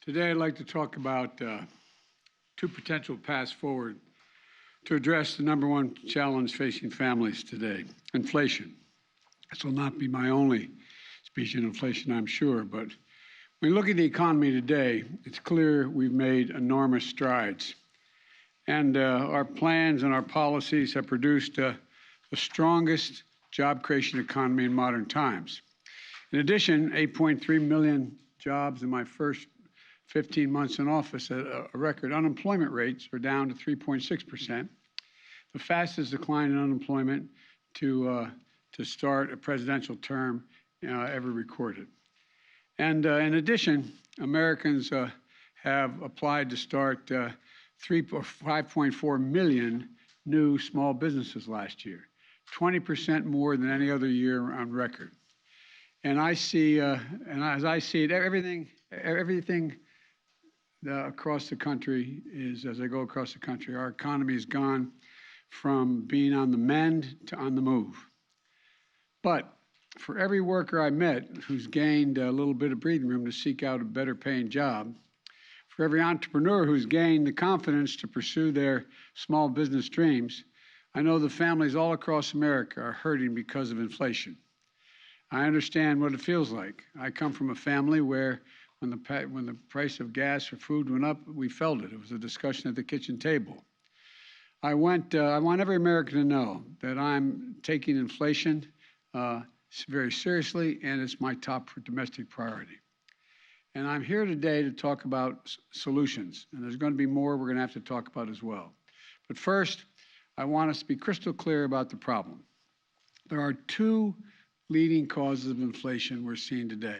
Today, I'd like to talk about two potential paths forward to address the number one challenge facing families today, inflation. This will not be my only speech on inflation, I'm sure, but when you look at the economy today, it's clear we've made enormous strides. And our plans and our policies have produced the strongest job creation economy in modern times. In addition, 8.3 million jobs in my first 15 months in office at a record. Unemployment rates are down to 3.6%, the fastest decline in unemployment to start a presidential term ever recorded. And in addition, Americans have applied to start 5.4 million new small businesses last year, 20% more than any other year on record. And I see, and as I see it, everything across the country is, as I go across the country, our economy has gone from being on the mend to on the move. But for every worker I met who's gained a little bit of breathing room to seek out a better paying job, for every entrepreneur who's gained the confidence to pursue their small business dreams, I know the families all across America are hurting because of inflation. I understand what it feels like. I come from a family where when the price of gas or food went up, we felt it. It was a discussion at the kitchen table. I want every American to know that I'm taking inflation very seriously, and it's my top domestic priority. And I'm here today to talk about solutions, and there's going to be more we're going to have to talk about as well. But first, I want us to be crystal clear about the problem. There are two leading causes of inflation we're seeing today.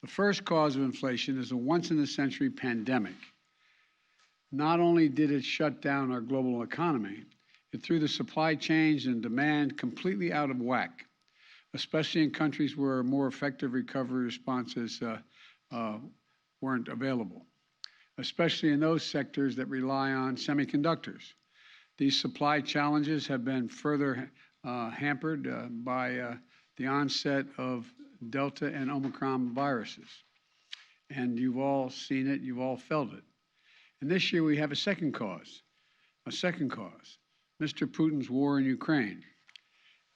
The first cause of inflation is a once-in-a-century pandemic. Not only did it shut down our global economy, it threw the supply chains and demand completely out of whack, especially in countries where more effective recovery responses weren't available, especially in those sectors that rely on semiconductors. These supply challenges have been further hampered by the onset of Delta and Omicron viruses. And you've all seen it, you've all felt it. And this year we have a second cause, Mr. Putin's war in Ukraine.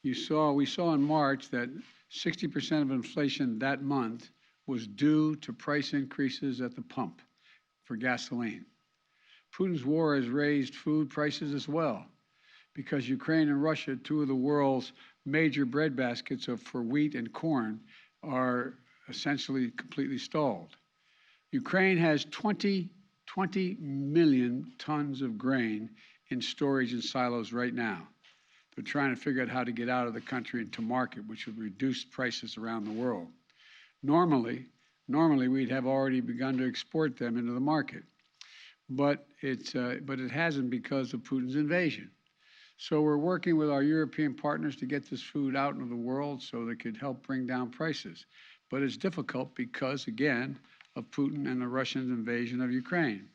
We saw in March that 60% of inflation that month was due to price increases at the pump for gasoline. Putin's war has raised food prices as well, because Ukraine and Russia, two of the world's major bread baskets for wheat and corn, are essentially completely stalled. Ukraine has 20 million tons of grain in storage in silos right now. They're trying to figure out how to get out of the country and to market, which would reduce prices around the world. Normally we'd have already begun to export them into the market, but it hasn't because of Putin's invasion. So we're working with our European partners to get this food out into the world so that it could help bring down prices. But it's difficult because, again, of Putin and the Russian invasion of Ukraine.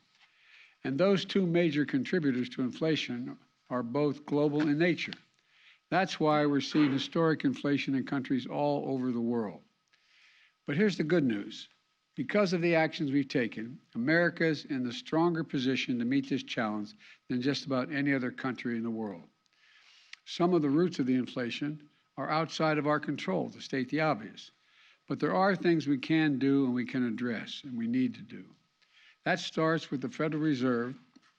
And those two major contributors to inflation are both global in nature. That's why we're seeing historic inflation in countries all over the world. But here's the good news. Because of the actions we've taken, America's in a stronger position to meet this challenge than just about any other country in the world. Some of the roots of the inflation are outside of our control, to state the obvious. But there are things we can do and we can address, and we need to do. That starts with the Federal Reserve,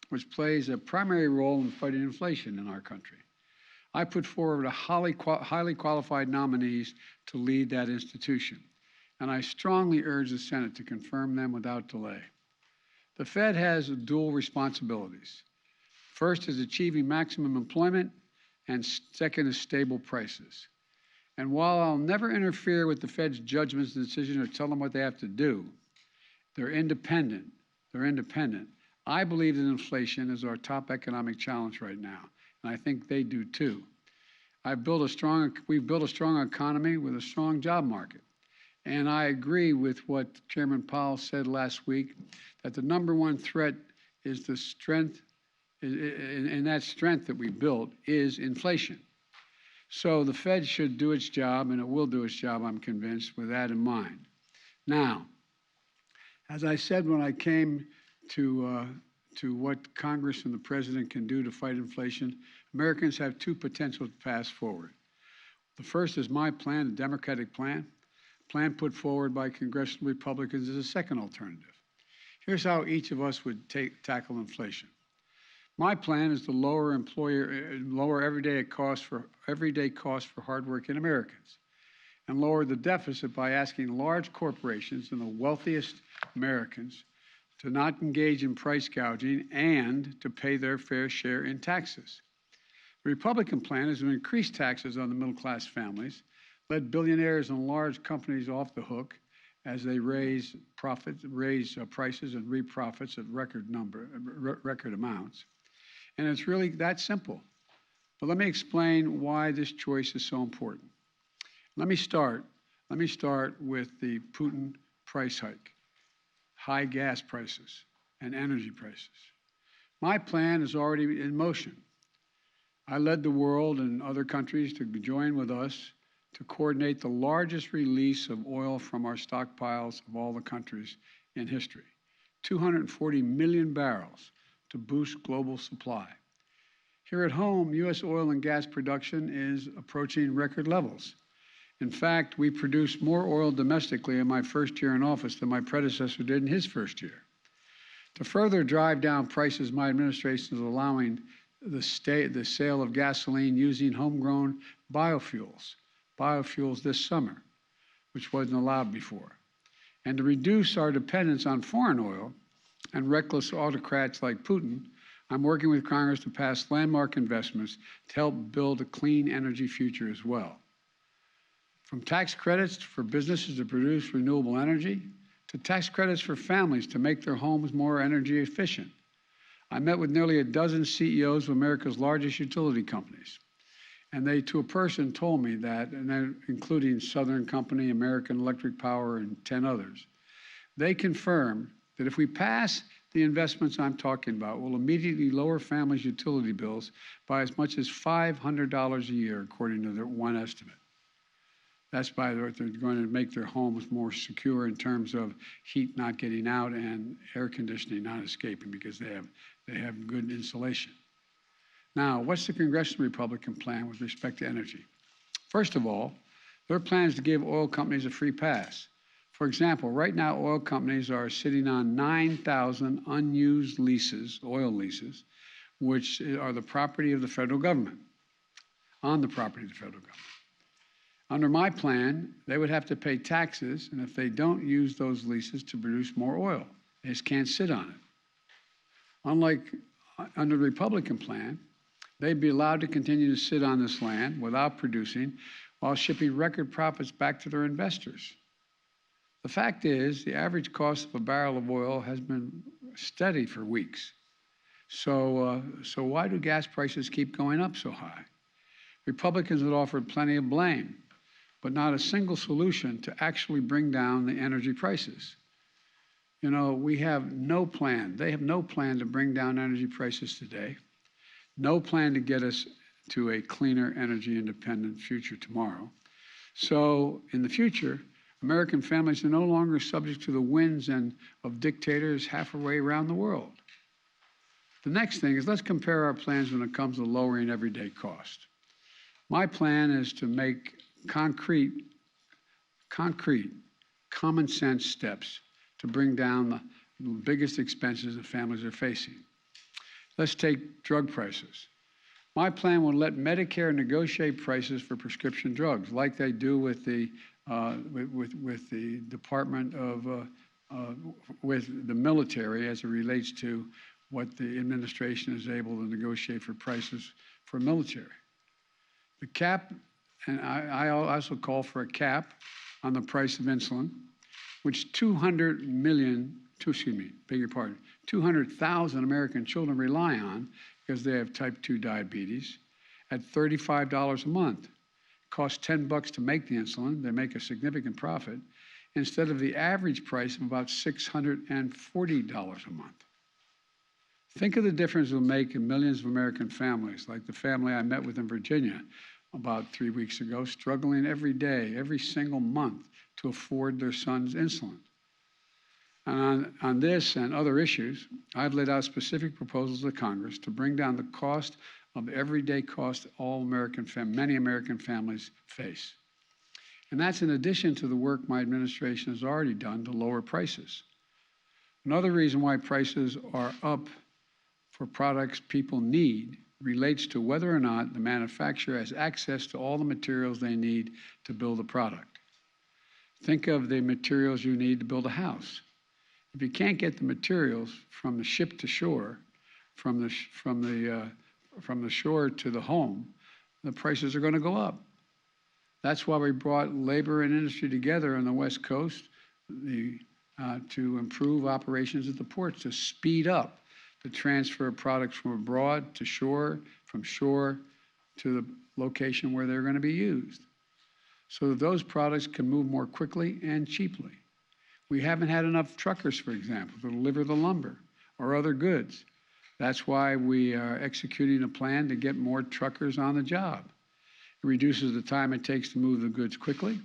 which plays a primary role in fighting inflation in our country. I put forward highly qualified nominees to lead that institution, and I strongly urge the Senate to confirm them without delay. The Fed has dual responsibilities. First is achieving maximum employment, and second is stable prices. And while I'll never interfere with the Fed's judgments and decisions or tell them what they have to do, they're independent. I believe that inflation is our top economic challenge right now, and I think they do too. We've built a strong economy with a strong job market. And I agree with what Chairman Powell said last week, that the number one threat is the strength, and that strength that we built is inflation. So the Fed should do its job, and it will do its job, I'm convinced, with that in mind. Now, As I said when I came to what Congress and the President can do to fight inflation, Americans have two potential paths forward. The first is my plan, the Democratic plan. Plan put forward by congressional Republicans is a second alternative. Here's how each of us would tackle inflation. My plan is to lower everyday costs for hardworking Americans, and lower the deficit by asking large corporations and the wealthiest Americans to not engage in price gouging and to pay their fair share in taxes. The Republican plan is to increase taxes on the middle-class families, let billionaires and large companies off the hook as they raise prices and reap profits at record amounts. And it's really that simple. But let me explain why this choice is so important. Let me start with the Putin price hike, high gas prices, and energy prices. My plan is already in motion. I led the world and other countries to join with us to coordinate the largest release of oil from our stockpiles of all the countries in history, 240 million barrels to boost global supply. Here at home, U.S. oil and gas production is approaching record levels. In fact, we produced more oil domestically in my first year in office than my predecessor did in his first year. To further drive down prices, my administration is allowing the sale of gasoline using homegrown biofuels this summer, which wasn't allowed before. And to reduce our dependence on foreign oil and reckless autocrats like Putin, I'm working with Congress to pass landmark investments to help build a clean energy future as well. From tax credits for businesses to produce renewable energy, to tax credits for families to make their homes more energy efficient. I met with nearly a dozen CEOs of America's largest utility companies, and they, to a person, told me that, including Southern Company, American Electric Power, and 10 others, they confirmed that if we pass the investments I'm talking about, will immediately lower families' utility bills by as much as $500 a year, according to their one estimate. That's by they're going to make their homes more secure in terms of heat not getting out and air conditioning not escaping because they have good insulation. Now, what's the congressional Republican plan with respect to energy? First of all, their plan is to give oil companies a free pass. For example, right now oil companies are sitting on 9,000 unused leases, oil leases, which are the property of the federal government, on the property of the federal government. Under my plan, they would have to pay taxes, and if they don't use those leases to produce more oil, they just can't sit on it. Unlike under the Republican plan, they'd be allowed to continue to sit on this land without producing while shipping record profits back to their investors. The fact is, the average cost of a barrel of oil has been steady for weeks. So why do gas prices keep going up so high? Republicans have offered plenty of blame, but not a single solution to actually bring down the energy prices. You know, we have no plan. They have no plan to bring down energy prices today, no plan to get us to a cleaner, energy independent future tomorrow. So in the future, American families are no longer subject to the whims of dictators halfway around the world. The next thing is, let's compare our plans when it comes to lowering everyday cost. My plan is to make concrete, common sense steps to bring down the biggest expenses that families are facing. Let's take drug prices. My plan will let Medicare negotiate prices for prescription drugs, like they do with the Department of with the military, as it relates to what the administration is able to negotiate for prices for military. The cap, and I also call for a cap on the price of insulin, which 200,000 American children rely on because they have type 2 diabetes at $35 a month. It costs $10 to make the insulin. They make a significant profit instead of the average price of about $640 a month. Think of the difference it will make in millions of American families, like the family I met with in Virginia about 3 weeks ago, struggling every day, every single month to afford their son's insulin. And on this and other issues, I've laid out specific proposals to Congress to bring down the cost of everyday cost many American families face. And that's in addition to the work my administration has already done to lower prices. Another reason why prices are up for products people need relates to whether or not the manufacturer has access to all the materials they need to build a product. Think of the materials you need to build a house. If you can't get the materials from the ship to shore, from the shore to the home, the prices are going to go up. That's why we brought labor and industry together on the West Coast to improve operations at the ports, to speed up the transfer of products from abroad to shore, from shore to the location where they're going to be used, so that those products can move more quickly and cheaply. We haven't had enough truckers, for example, to deliver the lumber or other goods. That's why we are executing a plan to get more truckers on the job. It reduces the time it takes to move the goods quickly.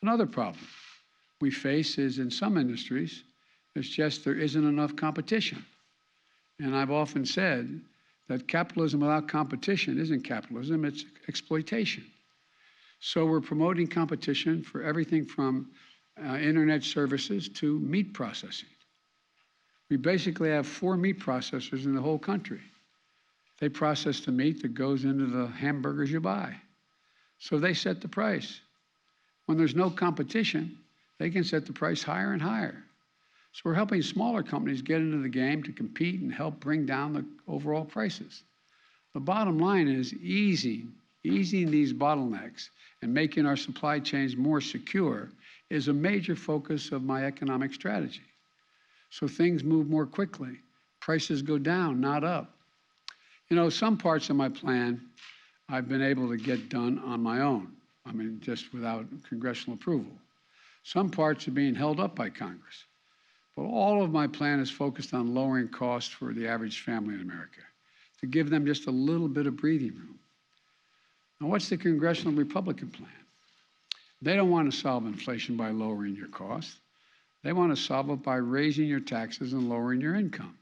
Another problem we face is in some industries, there isn't enough competition. And I've often said that capitalism without competition isn't capitalism, it's exploitation. So we're promoting competition for everything from internet services to meat processing. We basically have 4 meat processors in the whole country. They process the meat that goes into the hamburgers you buy. So they set the price. When there's no competition, they can set the price higher and higher. So we're helping smaller companies get into the game to compete and help bring down the overall prices. The bottom line is easing these bottlenecks and making our supply chains more secure is a major focus of my economic strategy. So things move more quickly. Prices go down, not up. You know, some parts of my plan I've been able to get done on my own. I mean, just without congressional approval. Some parts are being held up by Congress. But all of my plan is focused on lowering costs for the average family in America, to give them just a little bit of breathing room. Now, what's the congressional Republican plan? They don't want to solve inflation by lowering your costs. They want to solve it by raising your taxes and lowering your income.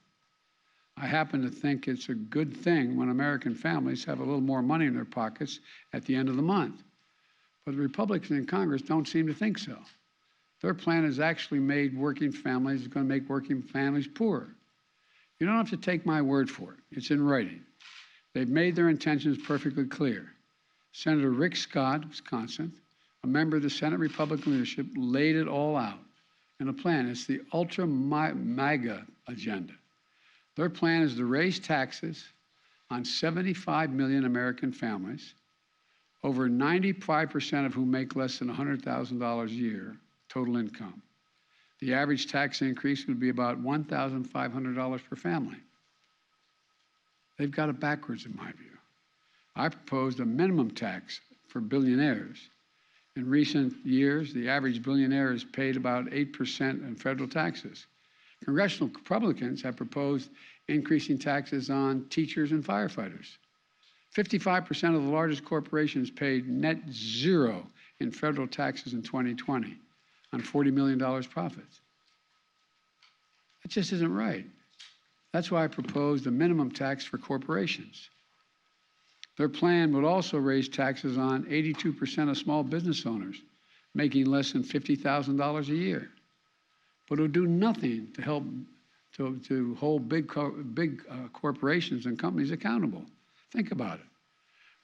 I happen to think it's a good thing when American families have a little more money in their pockets at the end of the month. But the Republicans in Congress don't seem to think so. Their plan has actually going to make working families poorer. You don't have to take my word for it. It's in writing. They've made their intentions perfectly clear. Senator Rick Scott, Wisconsin, a member of the Senate Republican leadership, laid it all out in a plan. It's the ultra-MAGA agenda. Their plan is to raise taxes on 75 million American families, over 95% of whom make less than $100,000 a year total income. The average tax increase would be about $1,500 per family. They've got it backwards, in my view. I proposed a minimum tax for billionaires. In recent years, the average billionaire has paid about 8% in federal taxes. Congressional Republicans have proposed increasing taxes on teachers and firefighters. 55% of the largest corporations paid net zero in federal taxes in 2020 on $40 million profits. That just isn't right. That's why I proposed a minimum tax for corporations. Their plan would also raise taxes on 82% of small business owners making less than $50,000 a year. But it would do nothing to help to hold big corporations and companies accountable. Think about it.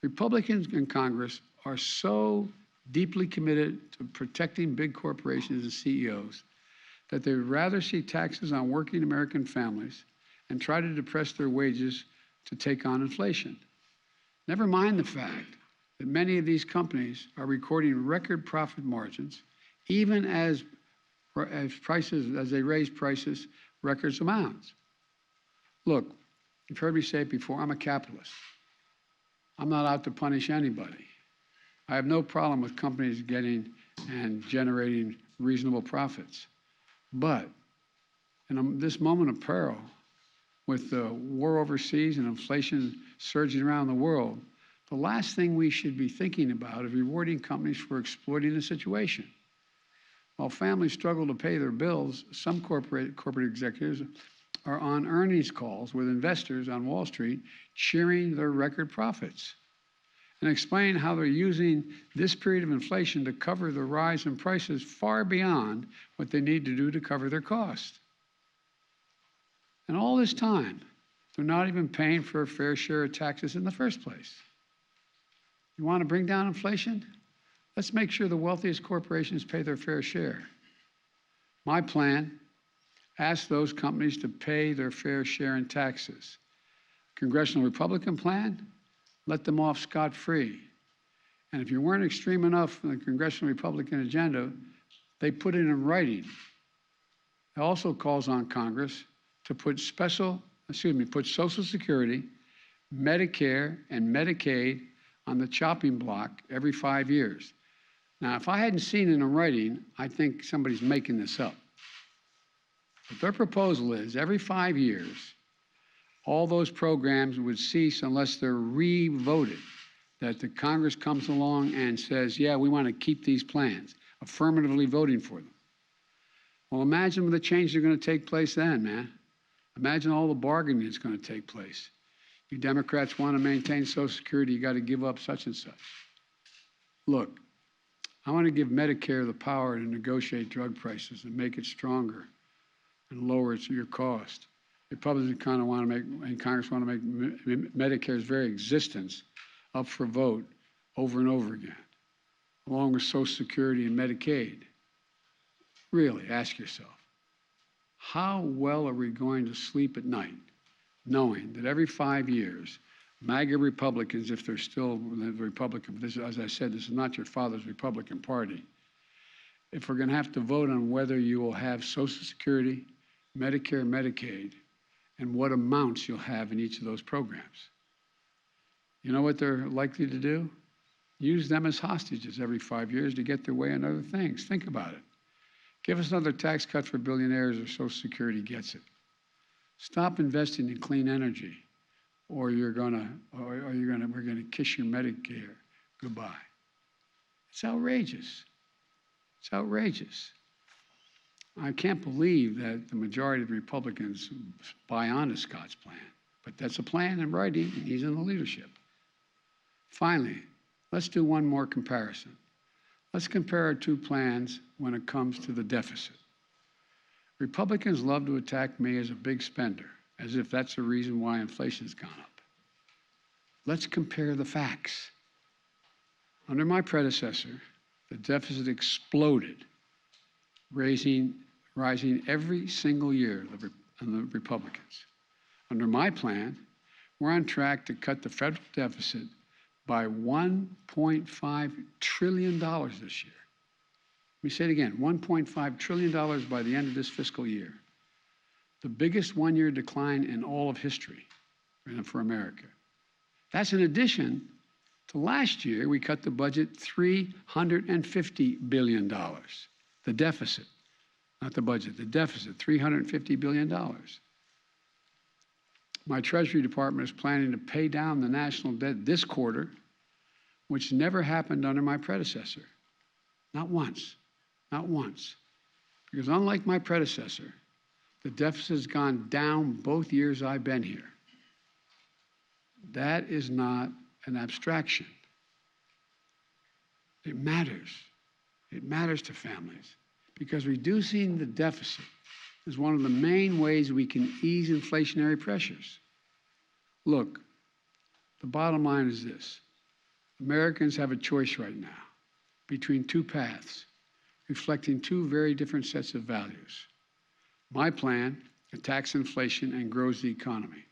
Republicans in Congress are so deeply committed to protecting big corporations and CEOs that they would rather see taxes on working American families and try to depress their wages to take on inflation. Never mind the fact that many of these companies are recording record profit margins, even as they raise prices record amounts. Look, you've heard me say it before, I'm a capitalist. I'm not out to punish anybody. I have no problem with companies getting and generating reasonable profits. But in this moment of peril, with the war overseas and inflation surging around the world, the last thing we should be thinking about is rewarding companies for exploiting the situation. While families struggle to pay their bills, some corporate executives are on earnings calls with investors on Wall Street cheering their record profits and explain how they're using this period of inflation to cover the rise in prices far beyond what they need to do to cover their costs. And all this time, they're not even paying for a fair share of taxes in the first place. You want to bring down inflation? Let's make sure the wealthiest corporations pay their fair share. My plan asks those companies to pay their fair share in taxes. Congressional Republican plan, let them off scot-free. And if you weren't extreme enough in the Congressional Republican agenda, they put it in writing. It also calls on Congress to put Social Security, Medicare, and Medicaid on the chopping block every 5 years. Now, if I hadn't seen it in writing, I think somebody's making this up. But their proposal is every 5 years, all those programs would cease unless they're re-voted, that the Congress comes along and says, yeah, we want to keep these plans, affirmatively voting for them. Well, imagine the changes that are going to take place then, man. Imagine all the bargaining that's going to take place. You Democrats want to maintain Social Security, you got to give up such and such. Look, I want to give Medicare the power to negotiate drug prices and make it stronger and lower your cost. Republicans kind of want to make, and Congress want to make Medicare's very existence up for vote over and over again, along with Social Security and Medicaid. Really, ask yourself, how well are we going to sleep at night knowing that every 5 years, MAGA Republicans, if they're still the Republican, this, as I said, this is not your father's Republican Party. If we're going to have to vote on whether you will have Social Security, Medicare, Medicaid, and what amounts you'll have in each of those programs. You know what they're likely to do? Use them as hostages every 5 years to get their way on other things. Think about it. Give us another tax cut for billionaires or Social Security gets it. Stop investing in clean energy, or we're gonna kiss your Medicare goodbye. It's outrageous. It's outrageous. I can't believe that the majority of the Republicans buy onto Scott's plan, but that's a plan in writing, and he's in the leadership. Finally, let's do one more comparison. Let's compare our two plans when it comes to the deficit. Republicans love to attack me as a big spender, as if that's the reason why inflation's gone up. Let's compare the facts. Under my predecessor, the deficit exploded, rising every single year on the Republicans. Under my plan, we're on track to cut the federal deficit by $1.5 trillion this year. Let me say it again, $1.5 trillion by the end of this fiscal year. The biggest one-year decline in all of history for America. That's in addition to last year, we cut the budget $350 billion. The deficit, not the budget, the deficit, $350 billion. My Treasury Department is planning to pay down the national debt this quarter, which never happened under my predecessor. Not once, not once. Because unlike my predecessor, the deficit has gone down both years I've been here. That is not an abstraction. It matters. It matters to families because reducing the deficit is one of the main ways we can ease inflationary pressures. Look, the bottom line is this. Americans have a choice right now between two paths, reflecting two very different sets of values. My plan attacks inflation and grows the economy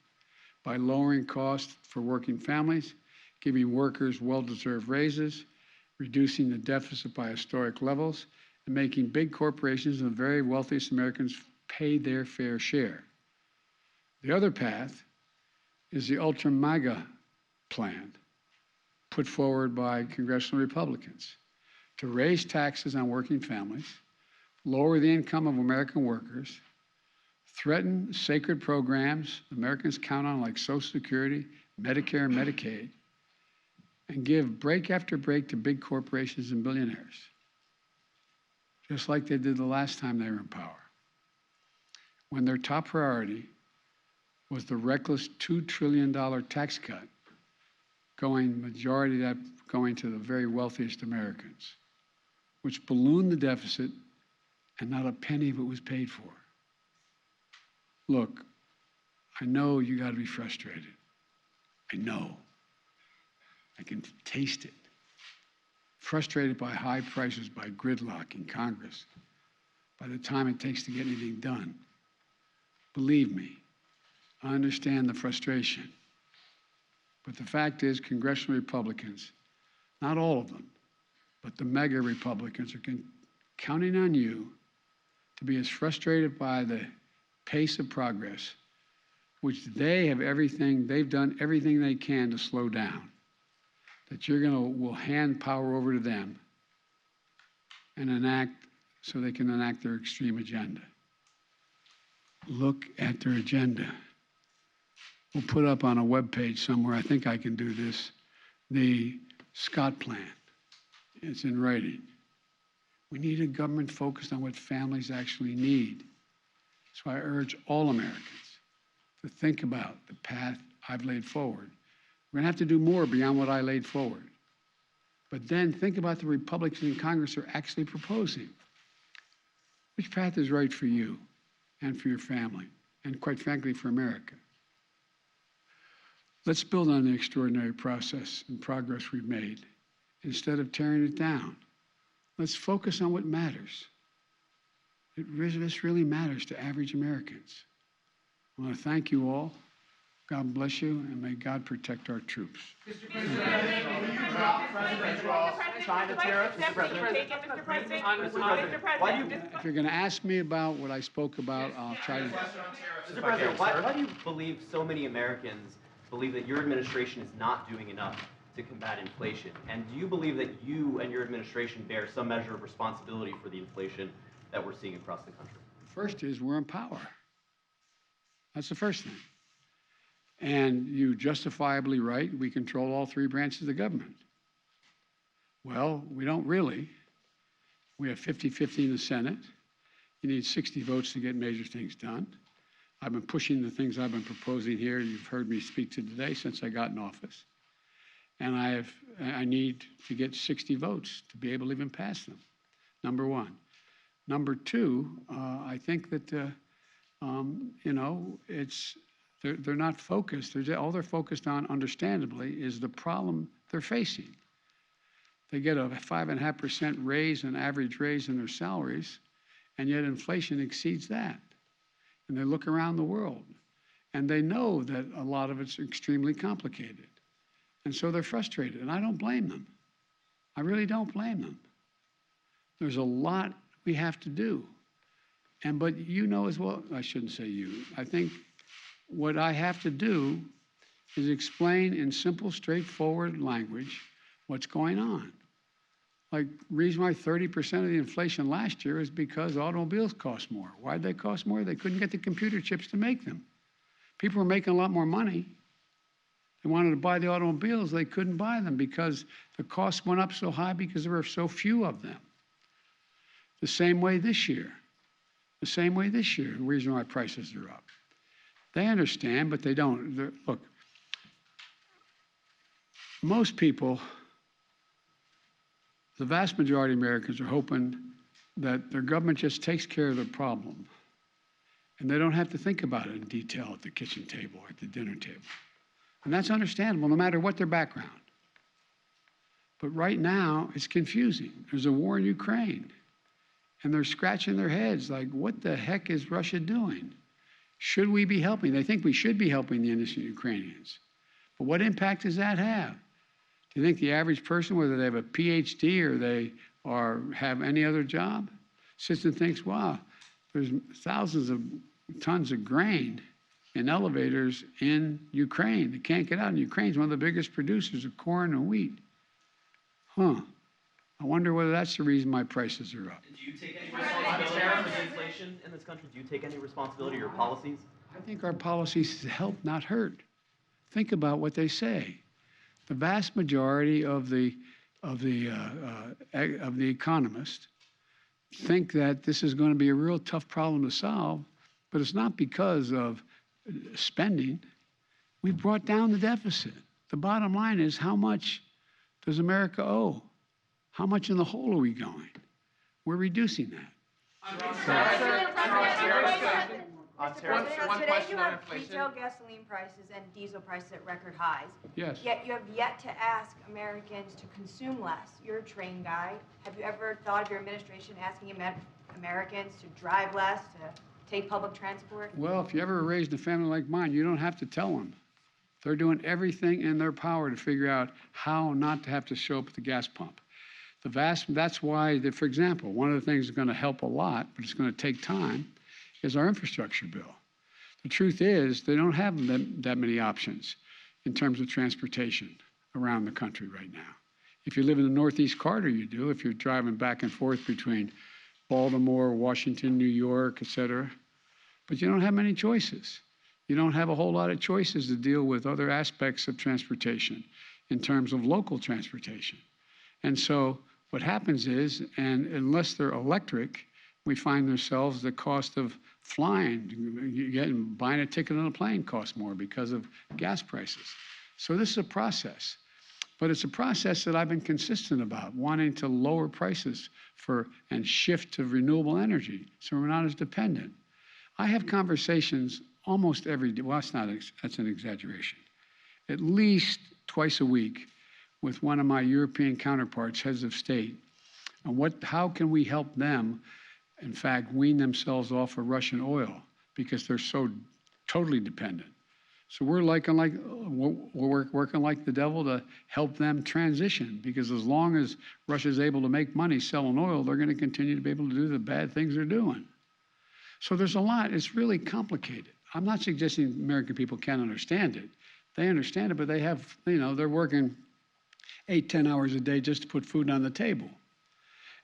by lowering costs for working families, giving workers well-deserved raises, reducing the deficit by historic levels, and making big corporations and the very wealthiest Americans pay their fair share. The other path is the ultra-MAGA plan put forward by congressional Republicans to raise taxes on working families, lower the income of American workers, threaten sacred programs Americans count on like Social Security, Medicare, and Medicaid, and give break after break to big corporations and billionaires. just like they did the last time they were in power, when their top priority was the reckless $2 trillion tax cut, majority of that going to the very wealthiest Americans, which ballooned the deficit and not a penny of it was paid for. Look, I know you got to be frustrated. I know. I can taste it. Frustrated by high prices, by gridlock in Congress, by the time it takes to get anything done. Believe me, I understand the frustration. But the fact is, congressional Republicans, not all of them, but the mega Republicans are counting on you to be as frustrated by the pace of progress, which they've done everything they can to slow down, that will hand power over to them and so they can enact their extreme agenda. Look at their agenda. We'll put up on a webpage somewhere, I think I can do this, the Scott Plan. It's in writing. We need a government focused on what families actually need. So I urge all Americans to think about the path I've laid forward. We're going to have to do more beyond what I laid forward. But then think about the Republicans in Congress who are actually proposing. Which path is right for you and for your family, and quite frankly, for America? Let's build on the extraordinary process and progress we've made instead of tearing it down. Let's focus on what matters. This really matters to average Americans. I want to thank you all. God bless you, and may God protect our troops. Mr. President, will you drop President Trump's China tariffs? Mr. President, If you're going to ask me about what I spoke about, I'll try to. Mr. President, why do you believe so many Americans believe that your administration is not doing enough to combat inflation? And do you believe that you and your administration bear some measure of responsibility for the inflation that we're seeing across the country? First is we're in power. That's the first thing. And you justifiably right, we control all three branches of the government. Well, we don't really. We have 50-50 in the Senate. You need 60 votes to get major things done. I've been pushing the things I've been proposing here. You've heard me speak to today since I got in office. And I need to get 60 votes to be able to even pass them, number one. Number two, I think that, they're not focused. All they're focused on, understandably, is the problem they're facing. They get a 5.5% raise, an average raise in their salaries, and yet inflation exceeds that. And they look around the world, and they know that a lot of it's extremely complicated. And so they're frustrated, and I don't blame them. I really don't blame them. There's a lot we have to do. But you know as well, I shouldn't say you, I think what I have to do is explain in simple, straightforward language what's going on. Like, the reason why 30% of the inflation last year is because automobiles cost more. Why'd they cost more? They couldn't get the computer chips to make them. People were making a lot more money. They wanted to buy the automobiles. They couldn't buy them because the costs went up so high because there were so few of them. The same way this year. The reason why prices are up. They understand, but they don't. Look, most people, the vast majority of Americans are hoping that their government just takes care of the problem and they don't have to think about it in detail at the kitchen table or at the dinner table. And that's understandable no matter what their background. But right now, it's confusing. There's a war in Ukraine and they're scratching their heads like, what the heck is Russia doing? Should we be helping? They think we should be helping the innocent Ukrainians. But what impact does that have? Do you think the average person, whether they have a PhD or they have any other job, sits and thinks, wow, there's thousands of tons of grain in elevators in Ukraine. They can't get out. And Ukraine's one of the biggest producers of corn and wheat. I wonder whether that's the reason my prices are up. Do you take any responsibility for the inflation in this country? Do you take any responsibility for your policies? I think our policies help, not hurt. Think about what they say. The vast majority of the economists think that this is going to be a real tough problem to solve, but it's not because of spending. We've brought down the deficit. The bottom line is, how much does America owe? How much in the hole are we going? We're reducing that. One Today question you on have inflation. retail gasoline prices and diesel prices at record highs. Yes. Yet you have yet to ask Americans to consume less. You're a train guy. Have you ever thought of your administration asking Americans to drive less, to take public transport? Well, if you ever raised a family like mine, you don't have to tell them. They're doing everything in their power to figure out how not to have to show up at the gas pump. That's why, for example, one of the things that's going to help a lot, but it's going to take time, is our infrastructure bill. The truth is, they don't have that many options in terms of transportation around the country right now. If you live in the Northeast Corridor, you do. If you're driving back and forth between Baltimore, Washington, New York, et cetera. But you don't have many choices. You don't have a whole lot of choices to deal with other aspects of transportation in terms of local transportation. And so what happens is, and unless they're electric, we find ourselves the cost of flying, buying a ticket on a plane costs more because of gas prices. So this is a process. But it's a process that I've been consistent about, wanting to lower prices and shift to renewable energy so we're not as dependent. I have conversations almost every day. Well, that's an exaggeration. At least twice a week with one of my European counterparts, heads of state, on how can we help them, in fact, wean themselves off of Russian oil because they're so totally dependent. So we're working like the devil to help them transition, because as long as Russia's able to make money selling oil, they're going to continue to be able to do the bad things they're doing. So there's a lot. It's really complicated. I'm not suggesting American people can't understand it. They understand it, but they have, they're working 8-10 hours a day just to put food on the table.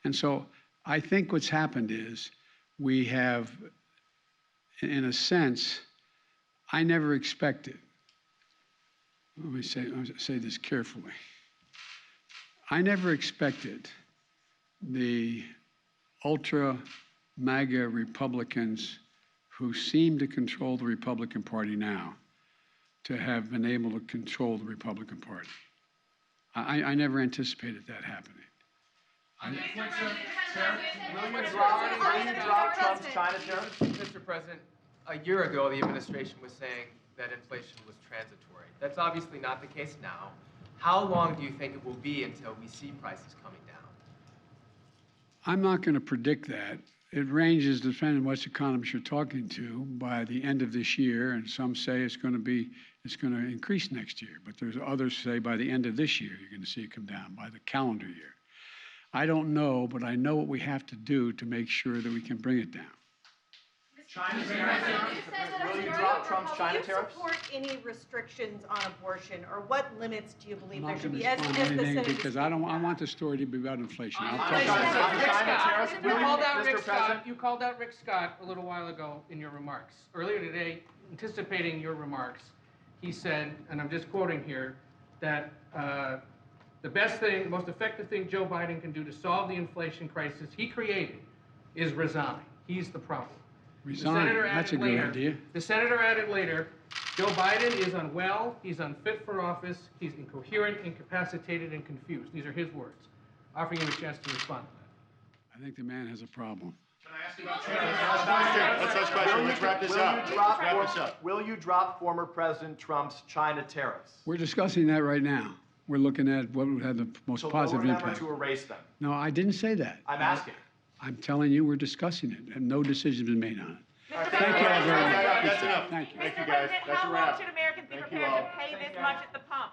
And so I think what's happened is we have, in a sense, I never expected, let me say this carefully. I never expected the ultra MAGA Republicans who seem to control the Republican Party now to have been able to control the Republican Party. I never anticipated that happening. Will you drop Trump's China tariffs? Mr. President, a year ago, the administration was saying that inflation was transitory. That's obviously not the case now. How long do you think it will be until we see prices coming down? I'm not going to predict that. It ranges depending on which economists you're talking to by the end of this year, and some say it's going to increase next year. But there's others say by the end of this year you're going to see it come down, by the calendar year. I don't know, but I know what we have to do to make sure that we can bring it down. China tariffs? Will you drop Trump's China tariffs? Do you support any restrictions on abortion, or what limits do you believe I'm there not should going be? to As respond the to anything Senate is because I want the story to be about inflation. I'll talk China about tariffs? You called out Mr. Rick President? Scott. You called out Rick Scott a little while ago in your remarks. Earlier today, anticipating your remarks, he said, and I'm just quoting here, that the best thing, the most effective thing Joe Biden can do to solve the inflation crisis he created is resign. He's the problem. resign. That's a good idea. The senator added later, Joe Biden is unwell, he's unfit for office, he's incoherent, incapacitated, and confused. These are his words. Offering him a chance to respond to that. I think the man has a problem. Let's wrap this up. Will you drop former President Trump's China tariffs? We're discussing that right now. We're looking at what would have the most To positive lower them or impact. to erase them? No, I didn't say that. I'm asking. I'm telling you, we're discussing it, and no decision's been made on it. Mr. Thank you all very much. That's enough. Thank you. Thank you, Mr. guys. President, That's a how wrap. long should Americans be Thank you prepared to all. pay this much at the pump?